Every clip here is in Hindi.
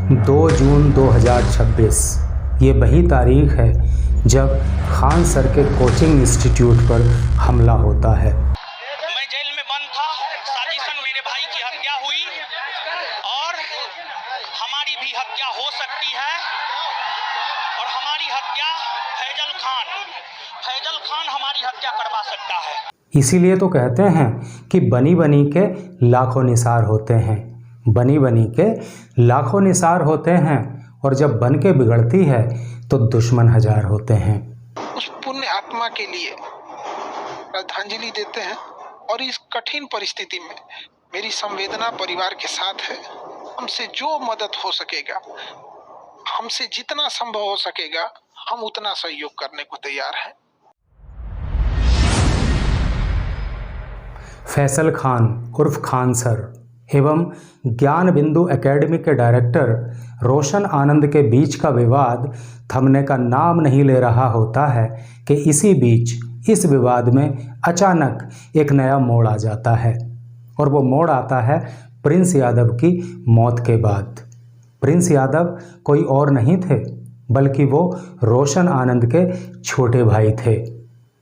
2 जून 2026 ये वही तारीख है जब खान सर के कोचिंग इंस्टीट्यूट पर हमला होता है। मैं जेल में बंद था, साजिशन मेरे भाई की हत्या हुई और हमारी भी हत्या हो सकती है और हमारी हत्या फैजल खान हमारी हत्या करवा सकता है। इसीलिए तो कहते हैं कि बनी बनी के लाखों निसार होते हैं, बनी बनी के लाखों निसार होते हैं और जब बन के बिगड़ती है तो दुश्मन हजार होते हैं। उस पुण्य आत्मा के लिए श्रद्धांजलि देते हैं और इस कठिन परिस्थिति में मेरी संवेदना परिवार के साथ है। हमसे जो मदद हो सकेगा, हमसे जितना संभव हो सकेगा, हम उतना सहयोग करने को तैयार हैं। फैसल खान उर्फ खान सर एवं ज्ञान बिंदु एकेडमी के डायरेक्टर रोशन आनंद के बीच का विवाद थमने का नाम नहीं ले रहा होता है कि इसी बीच इस विवाद में अचानक एक नया मोड़ आ जाता है और वो मोड़ आता है प्रिंस यादव की मौत के बाद। प्रिंस यादव कोई और नहीं थे बल्कि वो रोशन आनंद के छोटे भाई थे।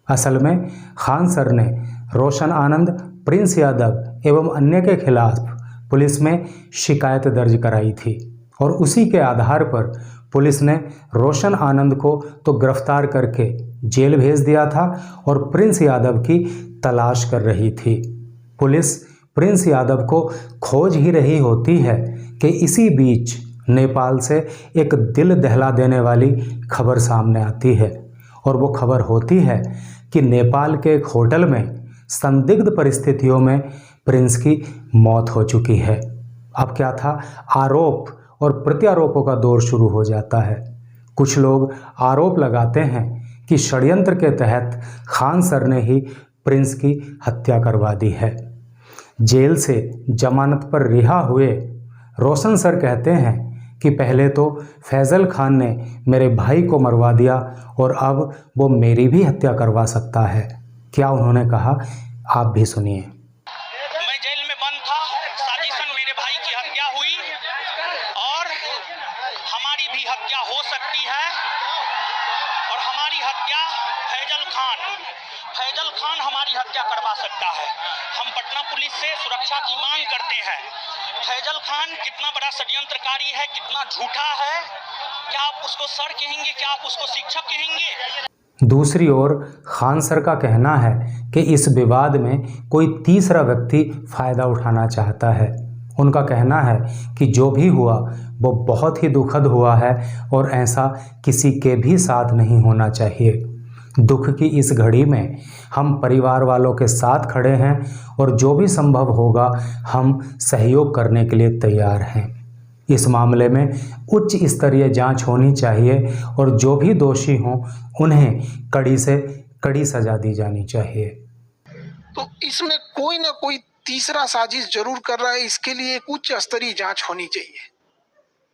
असल में खान सर ने रोशन आनंद, प्रिंस यादव एवं अन्य के खिलाफ पुलिस में शिकायत दर्ज कराई थी और उसी के आधार पर पुलिस ने रोशन आनंद को तो गिरफ्तार करके जेल भेज दिया था और प्रिंस यादव की तलाश कर रही थी। पुलिस प्रिंस यादव को खोज ही रही होती है कि इसी बीच नेपाल से एक दिल दहला देने वाली खबर सामने आती है और वो खबर होती है कि नेपाल के एक होटल में संदिग्ध परिस्थितियों में प्रिंस की मौत हो चुकी है। अब क्या था, आरोप और प्रत्यारोपों का दौर शुरू हो जाता है। कुछ लोग आरोप लगाते हैं कि षड्यंत्र के तहत खान सर ने ही प्रिंस की हत्या करवा दी है। जेल से जमानत पर रिहा हुए रोशन सर कहते हैं कि पहले तो फैजल खान ने मेरे भाई को मरवा दिया और अब वो मेरी भी हत्या करवा सकता है। क्या उन्होंने कहा, आप भी सुनिए। मैं जेल में बंद था, साजिशन मेरे भाई की हत्या हुई और हमारी भी हत्या हो सकती है और हमारी हत्या फैजल खान हमारी हत्या करवा सकता है। हम पटना पुलिस से सुरक्षा की मांग करते हैं। फैजल खान कितना बड़ा षड्यंत्रकारी है, कितना झूठा है, क्या आप उसको सर कहेंगे, क्या आप उसको शिक्षक कहेंगे? दूसरी ओर खान सर का कहना है कि इस विवाद में कोई तीसरा व्यक्ति फ़ायदा उठाना चाहता है। उनका कहना है कि जो भी हुआ वो बहुत ही दुखद हुआ है और ऐसा किसी के भी साथ नहीं होना चाहिए। दुख की इस घड़ी में हम परिवार वालों के साथ खड़े हैं और जो भी संभव होगा हम सहयोग करने के लिए तैयार हैं। इस मामले में उच्च स्तरीय जांच होनी चाहिए और जो भी दोषी हों उन्हें कड़ी से कड़ी सजा दी जानी चाहिए। तो इसमें कोई ना कोई तीसरा साजिश जरूर कर रहा है। इसके लिए एक उच्च स्तरीय जांच होनी चाहिए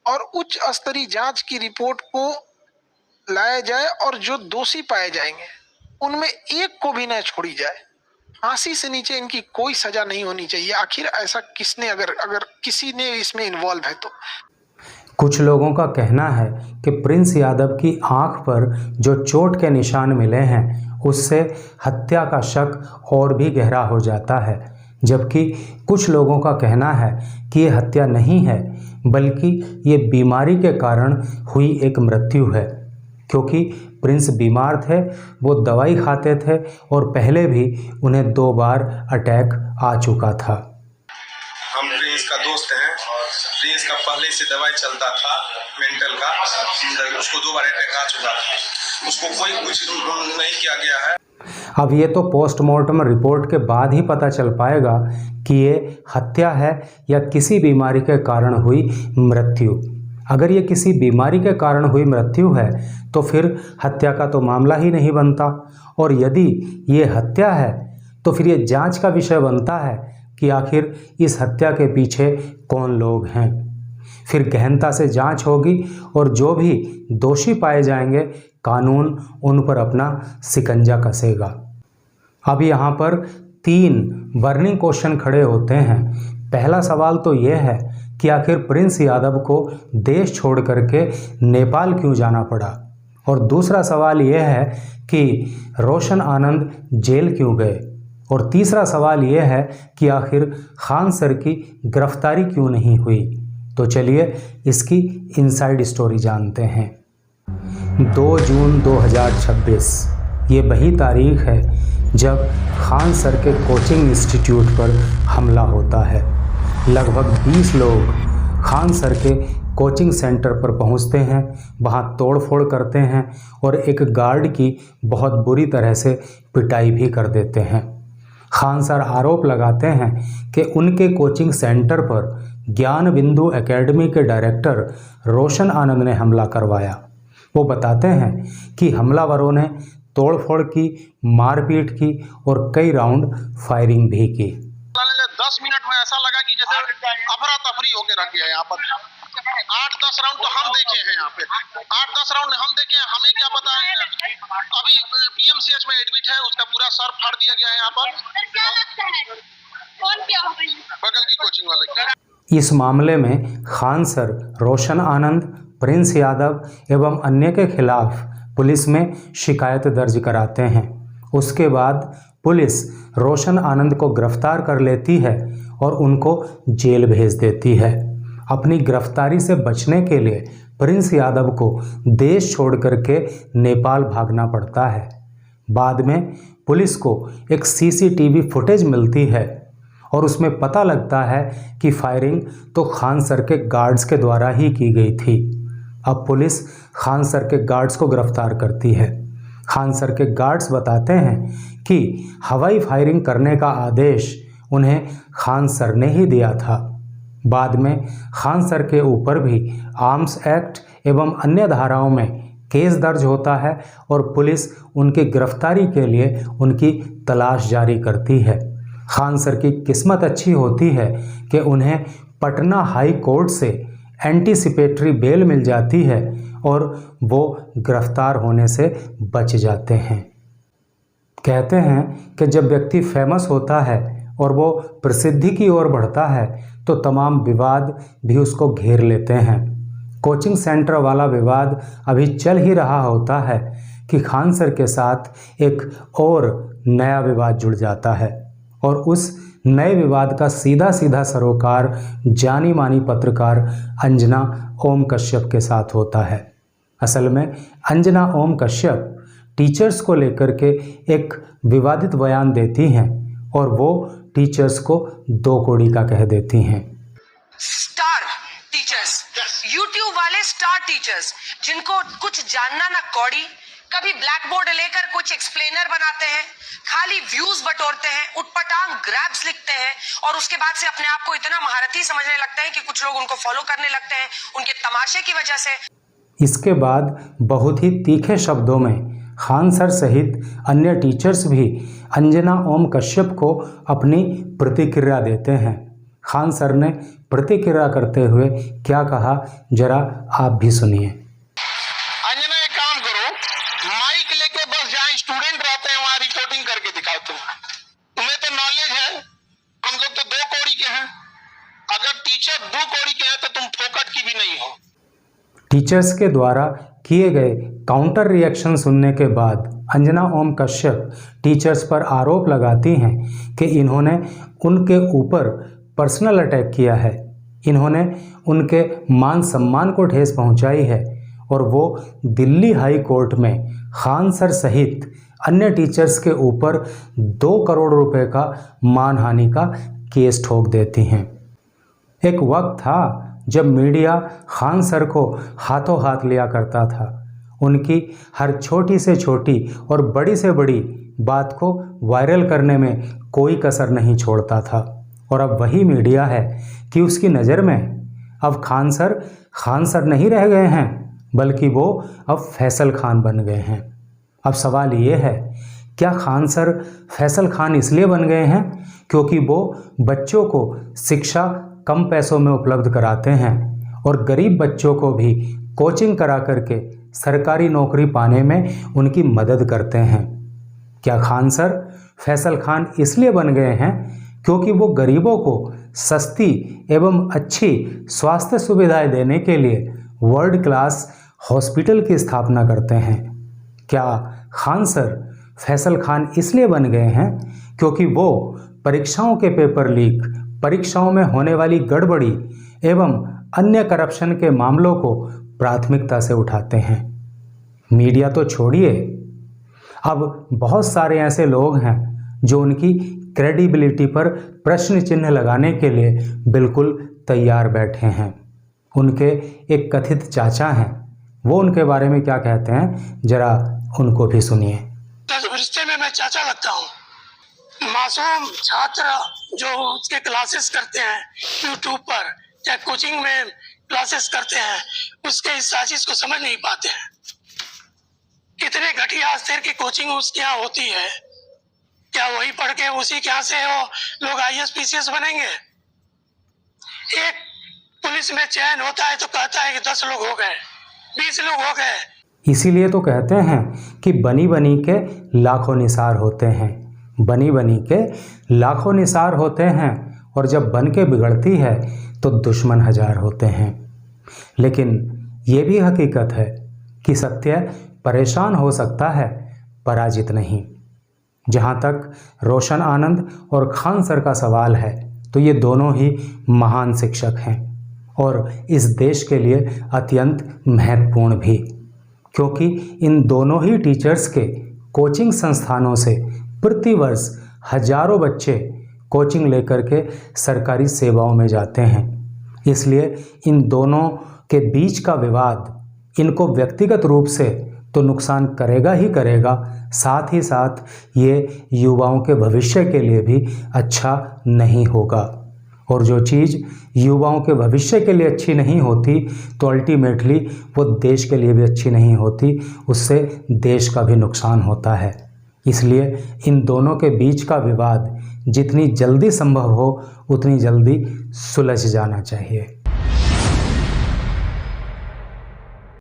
और उच्च स्तरीय जांच की रिपोर्ट को लाया जाए और जो दोषी पाए जाएंगे उनमें एक को भी न छोड़ी जाए। फांसी से नीचे इनकी कोई सजा नहीं होनी चाहिए। आखिर ऐसा किसने, अगर किसी ने इसमें इन्वॉल्व है तो। कुछ लोगों का कहना है कि प्रिंस यादव की आंख पर जो चोट के निशान मिले हैं उससे हत्या का शक और भी गहरा हो जाता है, जबकि कुछ लोगों का कहना है कि ये हत्या नहीं है बल्कि ये बीमारी के कारण हुई एक मृत्यु है, क्योंकि प्रिंस बीमार थे, वो दवाई खाते थे और पहले भी उन्हें 2 बार अटैक आ चुका था। हम प्रिंस का दोस्त हैं और प्रिंस का पहले से दवाई चलता था मेंटल का, उसको 2 बार अटैक आ चुका था, उसको कोई कुछ नहीं किया गया है। अब ये तो पोस्टमार्टम रिपोर्ट के बाद ही पता चल पाएगा कि ये हत्या है या किसी बीमारी के कारण हुई मृत्यु। अगर ये किसी बीमारी के कारण हुई मृत्यु है तो फिर हत्या का तो मामला ही नहीं बनता और यदि ये हत्या है तो फिर ये जांच का विषय बनता है कि आखिर इस हत्या के पीछे कौन लोग हैं। फिर गहनता से जांच होगी और जो भी दोषी पाए जाएंगे कानून उन पर अपना शिकंजा कसेगा। अब यहाँ पर 3 बर्निंग क्वेश्चन खड़े होते हैं। पहला सवाल तो ये है कि आखिर प्रिंस यादव को देश छोड़ करके नेपाल क्यों जाना पड़ा। और दूसरा सवाल यह है कि रोशन आनंद जेल क्यों गए। और तीसरा सवाल यह है कि आखिर खान सर की गिरफ्तारी क्यों नहीं हुई। तो चलिए इसकी इनसाइड स्टोरी जानते हैं। 2 जून 2026 ये वही तारीख है जब खान सर के कोचिंग इंस्टीट्यूट पर हमला होता है। लगभग 20 लोग खान सर के कोचिंग सेंटर पर पहुंचते हैं, वहां तोड़फोड़ करते हैं और एक गार्ड की बहुत बुरी तरह से पिटाई भी कर देते हैं। खान सर आरोप लगाते हैं कि उनके कोचिंग सेंटर पर ज्ञान बिंदु एकेडमी के डायरेक्टर रोशन आनंद ने हमला करवाया। वो बताते हैं कि हमलावरों ने तोड़फोड़ की, मारपीट की और कई राउंड फायरिंग भी की। 10 मिनट में ऐसा लगा कि जैसे अफरा तफरी होके रख गया यहाँ पर। 8-10 राउंड तो हम देखे हैं यहाँ पे, 8-10 राउंड हम देखे हैं। हमें क्या पता है, अभी पीएमसीएच में एडमिट है, उसका पूरा सर फाड़ दिया गया है यहाँ पर। क्या लगता है कौन क्या हो गई? बगल की कोचिंग वाले। इस मामले में खान सर रोशन आनंद, प्रिंस यादव एवं अन्य के खिलाफ पुलिस में शिकायत दर्ज कराते हैं। उसके बाद पुलिस रोशन आनंद को गिरफ्तार कर लेती है और उनको जेल भेज देती है। अपनी गिरफ्तारी से बचने के लिए प्रिंस यादव को देश छोड़ करके नेपाल भागना पड़ता है। बाद में पुलिस को एक सीसीटीवी फुटेज मिलती है और उसमें पता लगता है कि फायरिंग तो खान सर के गार्ड्स के द्वारा ही की गई थी। अब पुलिस खान सर के गार्ड्स को गिरफ्तार करती है। खान सर के गार्ड्स बताते हैं कि हवाई फायरिंग करने का आदेश उन्हें खान सर ने ही दिया था। बाद में खान सर के ऊपर भी आर्म्स एक्ट एवं अन्य धाराओं में केस दर्ज होता है और पुलिस उनकी गिरफ्तारी के लिए उनकी तलाश जारी करती है। खान सर की किस्मत अच्छी होती है कि उन्हें पटना हाई कोर्ट से एंटीसिपेटरी बेल मिल जाती है और वो गिरफ्तार होने से बच जाते हैं। कहते हैं कि जब व्यक्ति फेमस होता है और वो प्रसिद्धि की ओर बढ़ता है तो तमाम विवाद भी उसको घेर लेते हैं। कोचिंग सेंटर वाला विवाद अभी चल ही रहा होता है कि खान सर के साथ एक और नया विवाद जुड़ जाता है और उस नए विवाद का सीधा सीधा सरोकार जानी मानी पत्रकार अंजना ओम कश्यप के साथ होता है। असल में अंजना ओम कश्यप टीचर्स को लेकर के एक विवादित बयान देती हैं और वो टीचर्स को 2 कौड़ी का कह देती हैं। स्टार टीचर्स, यूट्यूब वाले स्टार टीचर्स जिनको कुछ जानना ना कौड़ी, कभी ब्लैक बोर्ड लेकर कुछ एक्सप्लेनर बनाते हैं, खाली व्यूज बटोरते हैं, उटपटांग ग्रैब्स लिखते हैं और उसके बाद से अपने आप को इतना महारथी समझने लगते हैं कि कुछ लोग उनको फॉलो करने लगते हैं उनके तमाशे की वजह से। इसके बाद बहुत ही तीखे शब्दों में खान सर सहित अन्य टीचर्स भी अंजना ओम कश्यप को अपनी प्रतिक्रिया देते हैं। खान सर ने प्रतिक्रिया करते हुए क्या कहा, जरा आप भी सुनिए। अंजना एक काम करो, माइक लेके बस जहाँ स्टूडेंट रहते हैं वहाँ रिपोर्टिंग करके दिखाओ। तुम्हें तो नॉलेज है, हम लोग तो 2 कौड़ी के हैं। अगर टीचर 2 कौड़ी के हैं तो तुम फोकट की भी नहीं हो। टीचर्स के द्वारा किए गए काउंटर रिएक्शन सुनने के बाद अंजना ओम कश्यप टीचर्स पर आरोप लगाती हैं कि इन्होंने उनके ऊपर पर्सनल अटैक किया है, इन्होंने उनके मान सम्मान को ठेस पहुंचाई है और वो दिल्ली हाई कोर्ट में खान सर सहित अन्य टीचर्स के ऊपर 2 करोड़ रुपए का मानहानि का केस ठोक देती हैं। एक वक्त था जब मीडिया खान सर को हाथों हाथ लिया करता था, उनकी हर छोटी से छोटी और बड़ी से बड़ी बात को वायरल करने में कोई कसर नहीं छोड़ता था। और अब वही मीडिया है कि उसकी नज़र में अब खान सर नहीं रह गए हैं, बल्कि वो अब फैसल खान बन गए हैं। अब सवाल ये है, क्या खान सर फैसल खान इसलिए बन गए हैं क्योंकि वो बच्चों को शिक्षा कम पैसों में उपलब्ध कराते हैं और गरीब बच्चों को भी कोचिंग करा करके सरकारी नौकरी पाने में उनकी मदद करते हैं? क्या खान सर फैसल खान इसलिए बन गए हैं क्योंकि वो गरीबों को सस्ती एवं अच्छी स्वास्थ्य सुविधाएं देने के लिए वर्ल्ड क्लास हॉस्पिटल की स्थापना करते हैं। क्या खान सर फैसल खान इसलिए बन गए हैं क्योंकि वो परीक्षाओं के पेपर लीक, परीक्षाओं में होने वाली गड़बड़ी एवं अन्य करप्शन के मामलों को प्राथमिकता से उठाते हैं? मीडिया तो छोड़िए, अब बहुत सारे ऐसे लोग हैं जो उनकी क्रेडिबिलिटी पर प्रश्न चिन्ह लगाने के लिए बिल्कुल तैयार बैठे हैं। उनके एक कथित चाचा हैं, वो उनके बारे में क्या कहते हैं जरा उनको भी सुनिए। तो रिश्ते में मैं चाचा लगता हूँ। मासूम छात्र जो उसके क्लासेस करते हैं यूट्यूब पर या कोचिंग में क्लासेस करते हैं, उसके इस साजिश को समझ नहीं पाते हैं। कितने घटिया स्तर की कोचिंग उसके यहाँ होती है, क्या वही पढ़ के उसी के यहाँ से वो लोग IAS PCS बनेंगे? एक पुलिस में चयन होता है तो कहता है कि 10 लोग हो गए, 20 लोग हो गए। इसीलिए तो कहते हैं कि बनी बनी के लाखों निसार होते हैं, बनी बनी के लाखों निसार होते हैं, और जब बन के बिगड़ती है तो दुश्मन हजार होते हैं। लेकिन ये भी हकीकत है कि सत्य परेशान हो सकता है, पराजित नहीं। जहाँ तक रोशन आनंद और खान सर का सवाल है तो ये दोनों ही महान शिक्षक हैं और इस देश के लिए अत्यंत महत्वपूर्ण भी, क्योंकि इन दोनों ही टीचर्स के कोचिंग संस्थानों से प्रतिवर्ष हजारों बच्चे कोचिंग लेकर के सरकारी सेवाओं में जाते हैं। इसलिए इन दोनों के बीच का विवाद इनको व्यक्तिगत रूप से तो नुकसान करेगा ही करेगा, साथ ही साथ ये युवाओं के भविष्य के लिए भी अच्छा नहीं होगा। और जो चीज़ युवाओं के भविष्य के लिए अच्छी नहीं होती तो अल्टीमेटली वो देश के लिए भी अच्छी नहीं होती, उससे देश का भी नुकसान होता है। इसलिए इन दोनों के बीच का विवाद जितनी जल्दी संभव हो उतनी जल्दी सुलझ जाना चाहिए।